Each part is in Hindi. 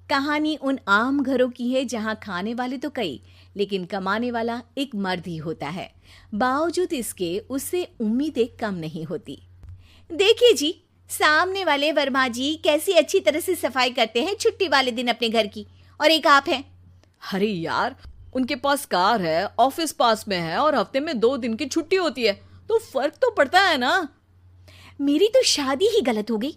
कहानी उन आम घरों की है जहां खाने वाले तो कई, लेकिन कमाने वाला एक मर्द ही होता है। बावजूद इसके उससे उम्मीदें कम नहीं होती। देखिए जी, सामने वाले वर्मा जी कैसी अच्छी तरह से सफाई करते हैं छुट्टी वाले दिन अपने घर की, और एक आप हैं। अरे यार, उनके पास कार है, ऑफिस पास में है और हफ्ते में 2 दिन की छुट्टी होती है, तो फर्क तो पड़ता है ना। मेरी तो शादी ही गलत हो गई।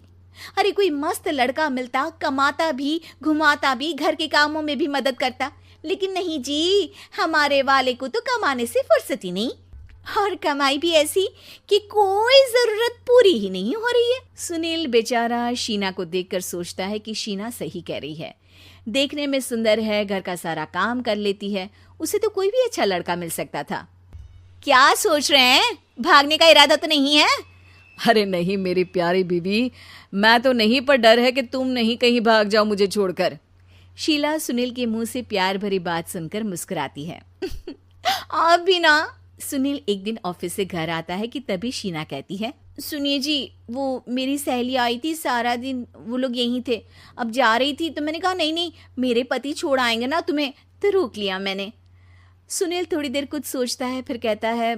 अरे कोई मस्त लड़का मिलता, कमाता भी, घुमाता भी, घर के कामों में भी मदद करता, लेकिन नहीं जी, हमारे वाले को तो कमाने से फुर्सत ही नहीं, और कमाई भी ऐसी कि कोई जरूरत पूरी ही नहीं हो रही है। सुनील बेचारा शीना को देखकर सोचता है कि शीना सही कह रही है। देखने में सुंदर है, घर का सारा काम कर लेती है, उसे तो कोई भी अच्छा लड़का मिल सकता था। क्या सोच रहे हैं? भागने का इरादा तो नहीं है? अरे नहीं मेरी प्यारी बीवी, मैं तो नहीं, पर डर है कि तुम नहीं कहीं भाग जाओ मुझे छोड़कर। शीला सुनील के मुंह से प्यार भरी बात सुनकर मुस्कुराती है। आप भी ना। सुनील एक दिन ऑफिस से घर आता है कि तभी शीना कहती है, सुनिए जी, वो मेरी सहेली आई थी, सारा दिन वो लोग यहीं थे, अब जा रही थी तो मैंने कहा नहीं नहीं, मेरे पति छोड़ आएंगे ना तुम्हें, तो रोक लिया मैंने। सुनील थोड़ी देर कुछ सोचता है, फिर कहता है,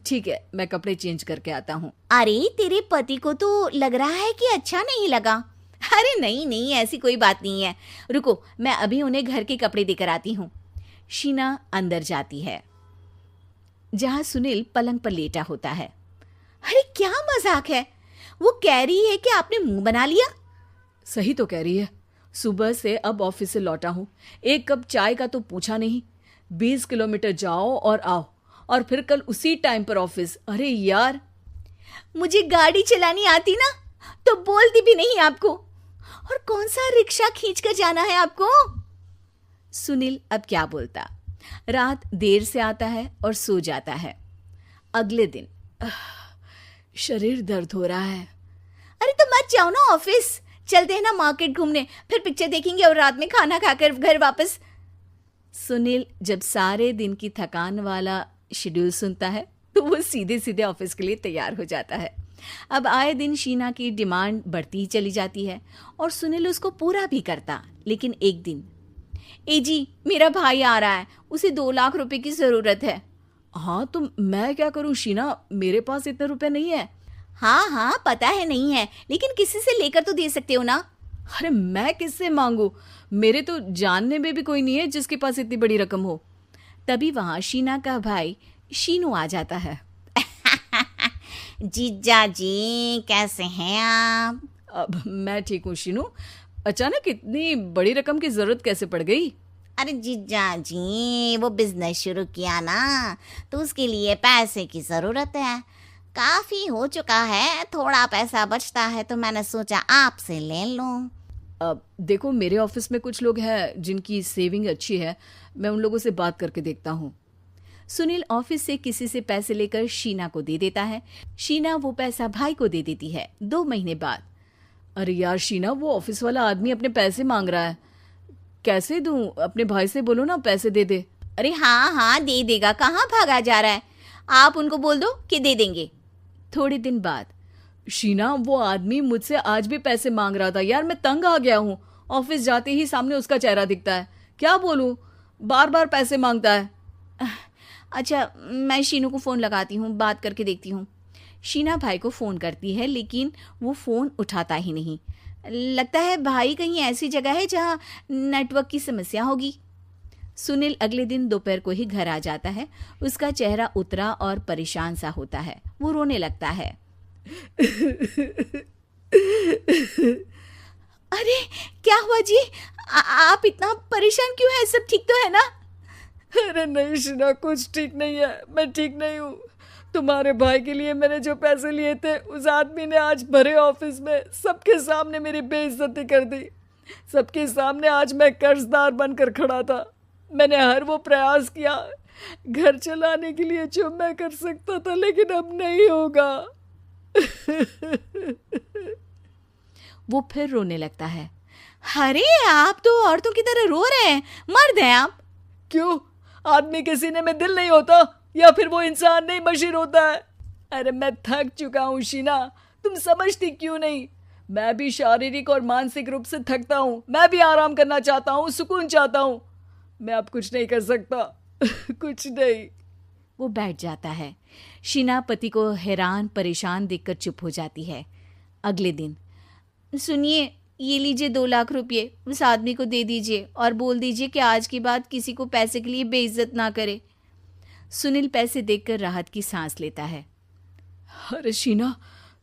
ठीक है, मैं कपड़े चेंज करके आता हूँ। अरे तेरे पति को तो लग रहा है कि अच्छा नहीं लगा। अरे नहीं नहीं, ऐसी कोई बात नहीं है, रुको मैं अभी उन्हें घर के कपड़े देकर आती हूँ। शीना अंदर जाती है जहां सुनील पलंग पर लेटा होता है। अरे क्या मजाक है, वो कह रही है कि आपने मुंह बना लिया। सही तो कह रही है, सुबह से अब ऑफिस से लौटा हूँ, एक कप चाय का तो पूछा नहीं, 20 किलोमीटर जाओ और आओ, और फिर कल उसी टाइम पर ऑफिस। अरे यार, मुझे गाड़ी चलानी आती ना तो बोलती भी नहीं आपको, और कौन सा रिक्शा खींच कर जाना है आपको। सुनील अब क्या बोलता। रात देर से आता है और सो जाता है। अगले दिन शरीर दर्द हो रहा है। अरे तो मत जाओ ना ऑफिस, चलते हैं ना मार्केट घूमने, फिर पिक्चर देखेंगे और रात में खाना खाकर घर वापस। सुनील जब सारे दिन की थकान वाला शेड्यूल सुनता है तो वो सीधे सीधे ऑफिस के लिए तैयार हो जाता है। अब आए दिन शीना की डिमांड बढ़ती ही चली जाती है और सुनील उसको पूरा भी करता, लेकिन एक दिन, ए जी मेरा भाई आ रहा है, उसे 2 लाख रुपए की जरूरत है। हाँ तो मैं क्या करूँ शीना, मेरे पास इतने रुपए नहीं है। हाँ हाँ पता है नहीं है, लेकिन किसी से लेकर तो दे सकते हो ना। अरे मैं किससे मांगू, मेरे तो जानने में भी कोई नहीं है जिसके पास इतनी बड़ी रकम हो। तभी वहां शीना का भाई शीनू आ जाता है। जीजा जी कैसे हैं आप? अब मैं ठीक हूँ शीनू, अचानक इतनी बड़ी रकम की जरूरत कैसे पड़ गई? अरे जीजा जी, वो बिजनेस शुरू किया ना, तो उसके लिए पैसे की जरूरत है, काफी हो चुका है, थोड़ा पैसा बचता है तो मैंने सोचा आपसे ले लूं। अब देखो, मेरे ऑफिस में कुछ लोग हैं जिनकी सेविंग अच्छी है, मैं उन लोगों से बात करके देखता हूँ। सुनील ऑफिस से किसी से पैसे लेकर शीना को दे देता है। शीना वो पैसा भाई को दे देती है 2 महीने बाद। अरे यार शीना, वो ऑफिस वाला आदमी अपने पैसे मांग रहा है, कैसे दूं? अपने भाई से बोलो ना पैसे दे दे। अरे हाँ हाँ दे देगा, कहाँ भागा जा रहा है, आप उनको बोल दो कि दे देंगे। थोड़े दिन बाद, शीना वो आदमी मुझसे आज भी पैसे मांग रहा था यार, मैं तंग आ गया हूँ, ऑफिस जाते ही सामने उसका चेहरा दिखता है, क्या बोलूँ, बार बार पैसे मांगता है। अच्छा मैं शीनू को फ़ोन लगाती हूँ, बात करके देखती हूँ। शीना भाई को फ़ोन करती है, लेकिन वो फ़ोन उठाता ही नहीं। लगता है भाई कहीं ऐसी जगह है जहाँ नेटवर्क की समस्या होगी। सुनील अगले दिन दोपहर को ही घर आ जाता है। उसका चेहरा उतरा और परेशान सा होता है, वो रोने लगता है। अरे क्या हुआ जी, आप इतना परेशान क्यों हैं? सब ठीक तो है ना? अरे नहीं शीना, कुछ ठीक नहीं है, मैं ठीक नहीं हूँ। तुम्हारे भाई के लिए मैंने जो पैसे लिए थे, उस आदमी ने आज भरे ऑफिस में सबके सामने मेरी बेइज्जती कर दी। सबके सामने आज मैं कर्जदार बनकर खड़ा था। मैंने हर वो प्रयास किया घर चलाने के लिए जो मैं कर सकता था, लेकिन अब नहीं होगा। वो फिर रोने लगता है। अरे आप तो औरतों की तरह रो रहे हैं, मर्द हैं आप। क्यों, आदमी के सीने में दिल नहीं होता, या फिर वो इंसान नहीं मशीन होता है? अरे मैं थक चुका हूँ शीना, तुम समझती क्यों नहीं? मैं भी शारीरिक और मानसिक रूप से थकता हूँ, मैं भी आराम करना चाहता हूँ, सुकून चाहता हूँ। मैं अब कुछ नहीं कर सकता। कुछ नहीं। वो बैठ जाता है। शीना पति को हैरान परेशान देखकर चुप हो जाती है। अगले दिन, सुनिए, ये लीजिए 2 लाख रुपये, उस आदमी को दे दीजिए और बोल दीजिए कि आज के बाद किसी को पैसे के लिए बेइज्जत ना करे। सुनील पैसे देखकर राहत की सांस लेता है। अरे शीना,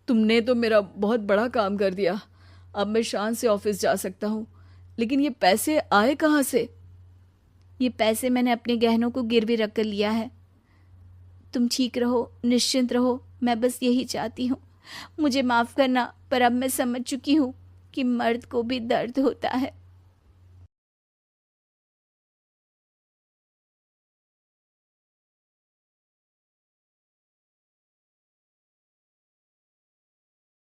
तुमने तो मेरा बहुत बड़ा काम कर दिया। अब मैं शान से ऑफिस जा सकता हूँ। लेकिन ये पैसे आए कहाँ से? ये पैसे मैंने अपने गहनों को गिरवी रख कर लिया है। तुम ठीक रहो, निश्चिंत रहो, मैं बस यही चाहती हूँ। मुझे माफ़ करना, पर अब मैं समझ चुकी हूँ कि मर्द को भी दर्द होता है।